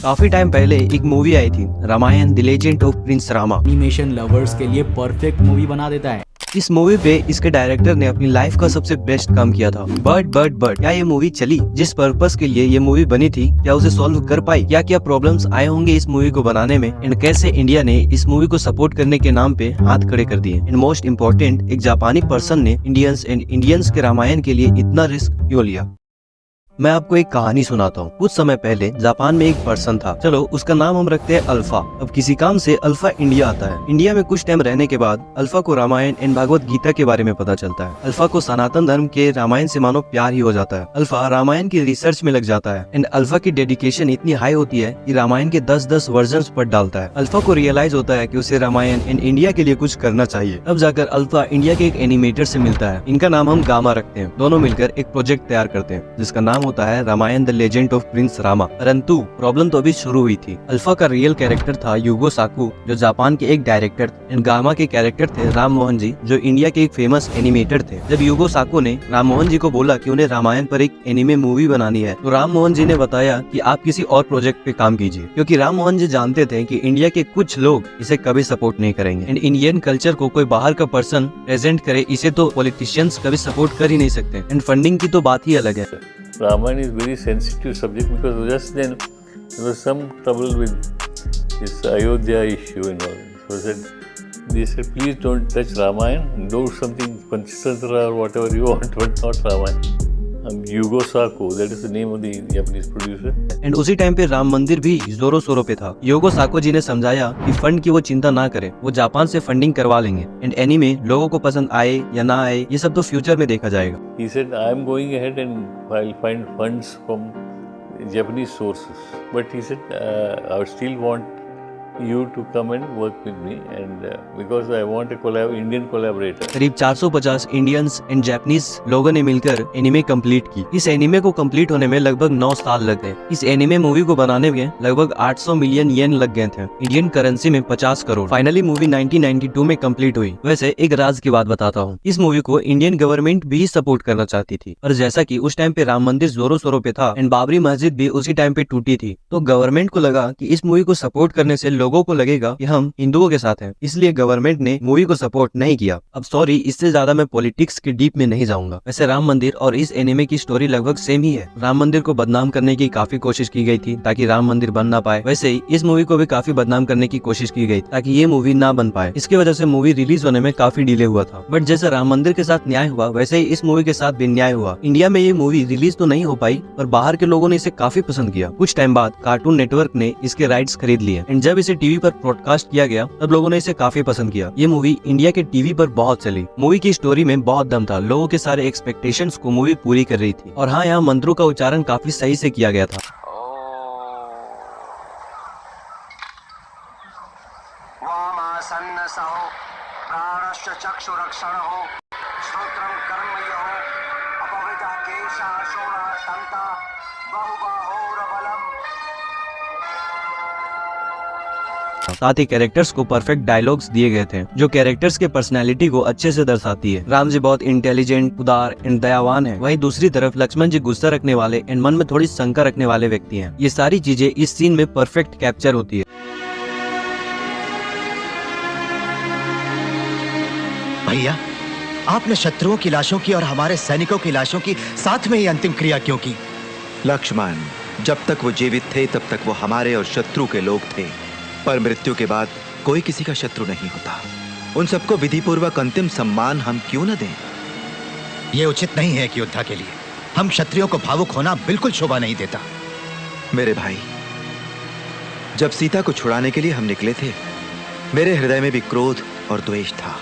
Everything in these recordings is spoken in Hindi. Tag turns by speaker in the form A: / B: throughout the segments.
A: काफी टाइम पहले एक मूवी आई थी, Ramayan the legend of prince Rama.
B: Animation lovers के लिए परफेक्ट मूवी बना देता है।
A: इस मूवी पे इसके डायरेक्टर ने अपनी लाइफ का सबसे बेस्ट काम किया था। बट क्या ये मूवी चली? जिस पर्पस के लिए ये मूवी बनी थी, क्या उसे सॉल्व कर पाई? क्या प्रॉब्लम्स आए होंगे इस मूवी को बनाने में? एंड कैसे इंडिया ने इस मूवी को सपोर्ट करने के नाम पे हाथ खड़े कर दिए? एंड मोस्ट इम्पोर्टेंट, एक जापानी पर्सन ने इंडियंस के रामायण के लिए इतना रिस्क क्यों लिया? मैं आपको एक कहानी सुनाता हूँ। कुछ समय पहले जापान में एक पर्सन था, चलो उसका नाम हम रखते हैं अल्फा। अब किसी काम से अल्फा इंडिया आता है। इंडिया में कुछ टाइम रहने के बाद अल्फा को रामायण एंड भागवत गीता के बारे में पता चलता है। अल्फा को सनातन धर्म के रामायण से मानो प्यार ही हो जाता है। अल्फा रामायण की रिसर्च में लग जाता है एंड अल्फा की डेडिकेशन इतनी हाई होती है कि रामायण के 10-10 वर्जन पढ़ डालता है। अल्फा को रियलाइज होता है कि उसे रामायण एंड इंडिया के लिए कुछ करना चाहिए। अब जाकर अल्फा इंडिया के एक एनिमेटर से मिलता है। इनका नाम हम गामा रखते हैं। दोनों मिलकर एक प्रोजेक्ट तैयार करते हैं जिसका नाम होता है Ramayan the legend of prince Rama. परंतु प्रॉब्लम तो अभी शुरू हुई थी। अल्फा का रियल कैरेक्टर था युगो साकू, जो जापान के एक डायरेक्टर थे। एंड गामा के कैरेक्टर थे राम मोहन जी, जो इंडिया के एक फेमस एनिमेटर थे। जब युगो साकू ने राम मोहन जी को बोला कि उन्हें रामायण पर एक एनिमे मूवी बनानी है, तो राम मोहन जी ने बताया कि आप किसी और प्रोजेक्ट पे काम कीजिए, क्योंकि राम मोहन जी जानते थे कि इंडिया के कुछ लोग इसे कभी सपोर्ट नहीं करेंगे। एंड इंडियन कल्चर को कोई बाहर का पर्सन प्रेजेंट करे, इसे तो पॉलिटिशियंस कभी सपोर्ट कर ही नहीं सकते। एंड फंडिंग की तो बात ही अलग है।
C: Ramayana is very sensitive subject because just then there was some trouble with this Ayodhya issue and all. So they said, please don't touch Ramayana, do something Panchatantra or whatever you want, but not Ramayana. Yugo Sako, that is the name of the Japanese producer.
A: And उसी टाइम पे राम मंदिर भी जोरों शोरों पे था। योगो साको जी ने समझाया कि फंड की वो चिंता ना करे, वो जापान से फंडिंग करवा लेंगे। एंड एनीमे लोगों को पसंद आए या ना आए, ये सब तो फ्यूचर में देखा जाएगा।
C: He said, I am going ahead and I'll find funds from Japanese sources. But he said, I still want you to come and work with me, and because I want a Indian collaborator.
A: करीब 450 इंडियंस एंड जापानीज लोगों ने मिलकर एनिमे कंप्लीट की। इस एनिमे को कंप्लीट होने में लगभग 9 साल लग गए। इस एनिमे मूवी को बनाने में लगभग 800 मिलियन येन लग गए थे, इंडियन करेंसी में 50 करोड़। फाइनली मूवी 1992 में कंप्लीट हुई। वैसे एक राज की बात बताता हूँ, इस मूवी को इंडियन गवर्नमेंट भी सपोर्ट करना चाहती थी, और जैसा की उस टाइम पे राम मंदिर जोरों शोरों पे था एंड बाबरी मस्जिद भी उसी टाइम पे टूटी थी, तो गवर्नमेंट को लगा कि इस मूवी को सपोर्ट करने से लोगों को लगेगा कि हम हिंदुओं के साथ हैं, इसलिए गवर्नमेंट ने मूवी को सपोर्ट नहीं किया। अब सॉरी, इससे ज्यादा मैं पॉलिटिक्स के डीप में नहीं जाऊंगा। वैसे राम मंदिर और इस एनिमे की स्टोरी लगभग सेम ही है। राम मंदिर को बदनाम करने की काफी कोशिश की गई थी ताकि राम मंदिर बन ना पाए। वैसे ही इस मूवी को भी काफी बदनाम करने की कोशिश की गई ताकि ये मूवी ना बन पाए। इसकी वजह से मूवी रिलीज होने में काफी डिले हुआ था। बट जैसे राम मंदिर के साथ न्याय हुआ, वैसे ही इस मूवी के साथ भी न्याय हुआ। इंडिया में ये मूवी रिलीज तो नहीं हो पाई, पर बाहर के लोगों ने इसे काफी पसंद किया। कुछ टाइम बाद कार्टून नेटवर्क ने इसके राइट्स खरीद लिए एंड जब इसे टीवी पर ब्रॉडकास्ट किया गया, तब लोगों ने इसे काफी पसंद किया। ये मूवी इंडिया के टीवी पर बहुत चली। मूवी की स्टोरी में बहुत दम था, लोगों के सारे एक्सपेक्टेशंस को मूवी पूरी कर रही थी। और हाँ, यहाँ मंत्रों का उच्चारण काफी सही से किया गया था। साथ ही कैरेक्टर्स को परफेक्ट डायलॉग्स दिए गए थे, जो कैरेक्टर्स के पर्सनैलिटी को अच्छे से दर्शाती है। राम जी बहुत इंटेलिजेंट, उदार एंड दयावान है। वहीं दूसरी तरफ लक्ष्मण जी गुस्सा रखने वाले एंड मन में थोड़ी शंका रखने वाले व्यक्ति हैं। ये सारी चीजें इस सीन में परफेक्ट कैप्चर होती है।
D: भैया, आपने शत्रुओं की लाशों की और हमारे सैनिकों की लाशों की साथ में ही अंतिम क्रिया क्यों की?
E: लक्ष्मण, जब तक वो जीवित थे तब तक वो हमारे और शत्रु के लोग थे, पर मृत्यु के बाद कोई किसी का शत्रु नहीं होता। उन सबको विधिपूर्वक अंतिम सम्मान हम क्यों न दें?
D: ये उचित नहीं है कि युद्ध के लिए हम क्षत्रियों को भावुक होना बिल्कुल शोभा नहीं देता।
E: मेरे भाई, जब सीता को छुड़ाने के लिए हम निकले थे, मेरे हृदय में भी क्रोध और द्वेष था।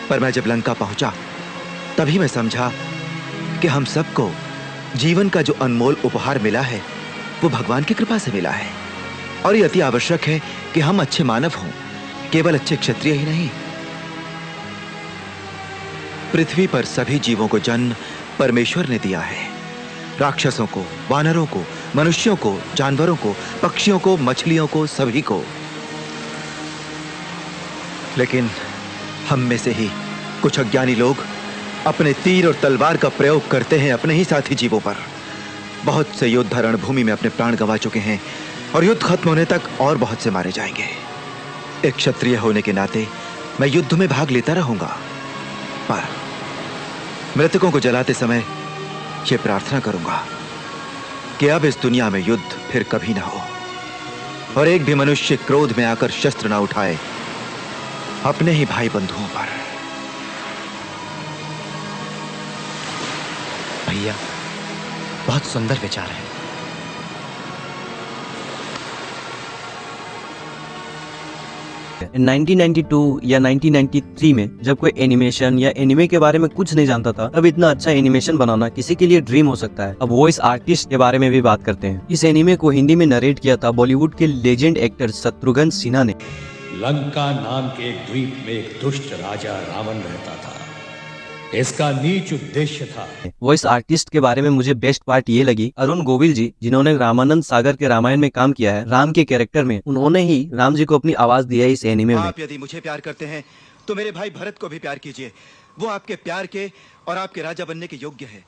E: पर मैं जब लंका पहुंचा, तभी मैं समझा कि हम सबको जीवन का जो अनमोल उपहार मिला है, वो भगवान की कृपा से मिला है। और ये अति आवश्यक है कि हम अच्छे मानव हों, केवल अच्छे क्षत्रिय ही नहीं। पृथ्वी पर सभी जीवों को जन्म परमेश्वर ने दिया है। राक्षसों को, वानरों को, मनुष्यों को, जानवरों को, पक्षियों को, मछलियों को, सभी को। लेकिन हम में से ही कुछ अज्ञानी लोग अपने तीर और तलवार का प्रयोग करते हैं अपने ही साथी जीवों पर। बहुत से योद्धा रणभूमि में अपने प्राण गंवा चुके हैं, और युद्ध खत्म होने तक और बहुत से मारे जाएंगे। एक क्षत्रिय होने के नाते मैं युद्ध में भाग लेता रहूंगा, पर मृतकों को जलाते समय ये प्रार्थना करूंगा कि अब इस दुनिया में युद्ध फिर कभी ना हो और एक भी मनुष्य क्रोध में आकर शस्त्र ना उठाए अपने ही भाई बंधुओं पर।
D: भैया, बहुत सुंदर विचार है।
A: In 1992 या 1993 में जब कोई एनिमेशन या एनिमे के बारे में कुछ नहीं जानता था, तब इतना अच्छा एनिमेशन बनाना किसी के लिए ड्रीम हो सकता है। अब वॉइस आर्टिस्ट के बारे में भी बात करते हैं। इस एनिमे को हिंदी में नरेट किया था बॉलीवुड के लेजेंड एक्टर शत्रुघ्न सिन्हा ने।
F: लंका नाम के एक द्वीप में एक दुष्ट राजा रावण रहता था। इसका नीच उद्देश्य था।
A: वॉइस आर्टिस्ट के बारे में मुझे बेस्ट पार्ट ये लगी, अरुण गोविल जी, जिन्होंने रामानंद सागर के रामायण में काम किया है राम के कैरेक्टर में, उन्होंने ही राम जी को अपनी आवाज दिया है इस एनिमे में।
D: आप यदि मुझे प्यार करते हैं तो मेरे भाई भरत को भी प्यार कीजिए। वो आपके प्यार के और आपके राजा बनने के योग्य है।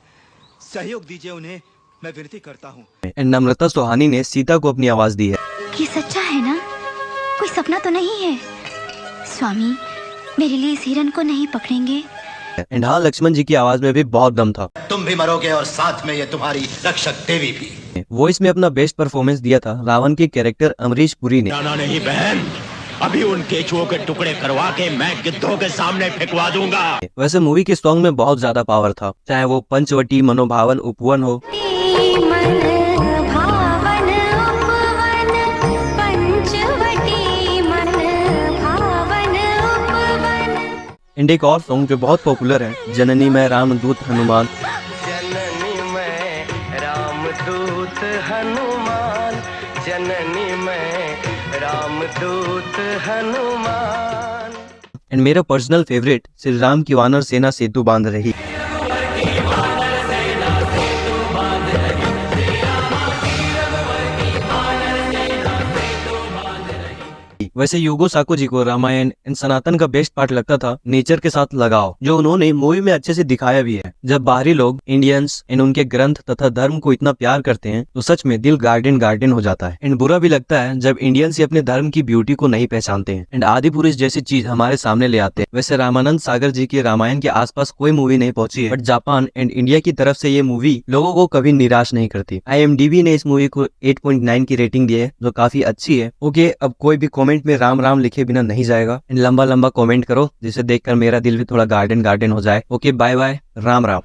D: सहयोग दीजिए उन्हें, मैं विनती करता हूँ।
A: एंड नम्रता सोहानी ने सीता को अपनी आवाज दी है।
G: ये सच्चा है ना? कोई सपना तो नहीं है? स्वामी, मेरे लिए इस हिरन को नहीं पकड़ेंगे?
A: एंड हाँ, लक्ष्मण जी की आवाज में भी बहुत दम था।
D: तुम भी मरोगे और साथ में ये तुम्हारी रक्षक देवी भी।
A: वॉइस में अपना बेस्ट परफॉर्मेंस दिया था रावण के कैरेक्टर अमरीश पुरी ने।
F: जाना नहीं बहन, अभी उन केचुओं के टुकड़े करवा के मैं गिद्धों के सामने फेंकवा दूंगा।
A: वैसे मूवी के सॉन्ग में बहुत ज्यादा पावर था, चाहे वो पंचवटी, मनोभावन, उपवन हो। एंड एक और सॉन्ग जो बहुत पॉपुलर है, जननी मैं रामदूत हनुमान।
H: जननी मैं रामदूत हनुमान, जननी मैं रामदूत हनुमान।
A: एंड मेरा पर्सनल फेवरेट श्री राम की वानर सेना सेतु बांध रही। वैसे युगो साको जी को रामायण एंड सनातन का बेस्ट पार्ट लगता था नेचर के साथ लगाव, जो उन्होंने मूवी में अच्छे से दिखाया भी है। जब बाहरी लोग इंडियंस एंड उनके ग्रंथ तथा धर्म को इतना प्यार करते हैं तो सच में दिल गार्डन गार्डन हो जाता है। एंड बुरा भी लगता है जब इंडियंस ही अपने धर्म की ब्यूटी को नहीं पहचानते हैं एंड आदि पुरुष जैसी चीज हमारे सामने ले आते हैं। वैसे रामानंद सागर जी के रामायण के आसपास कोई मूवी नहीं पहुंची है, बट जापान एंड इंडिया की तरफ से ये मूवी लोगों को कभी निराश नहीं करती। IMDb ने इस मूवी को 8.9 की रेटिंग दी है, जो काफी अच्छी है। ओके, अब कोई भी कॉमेंट में राम राम लिखे बिना नहीं जाएगा एंड लंबा लंबा कमेंट करो, जिसे देखकर मेरा दिल भी थोड़ा गार्डन गार्डन हो जाए। Okay, bye bye, Ram Ram.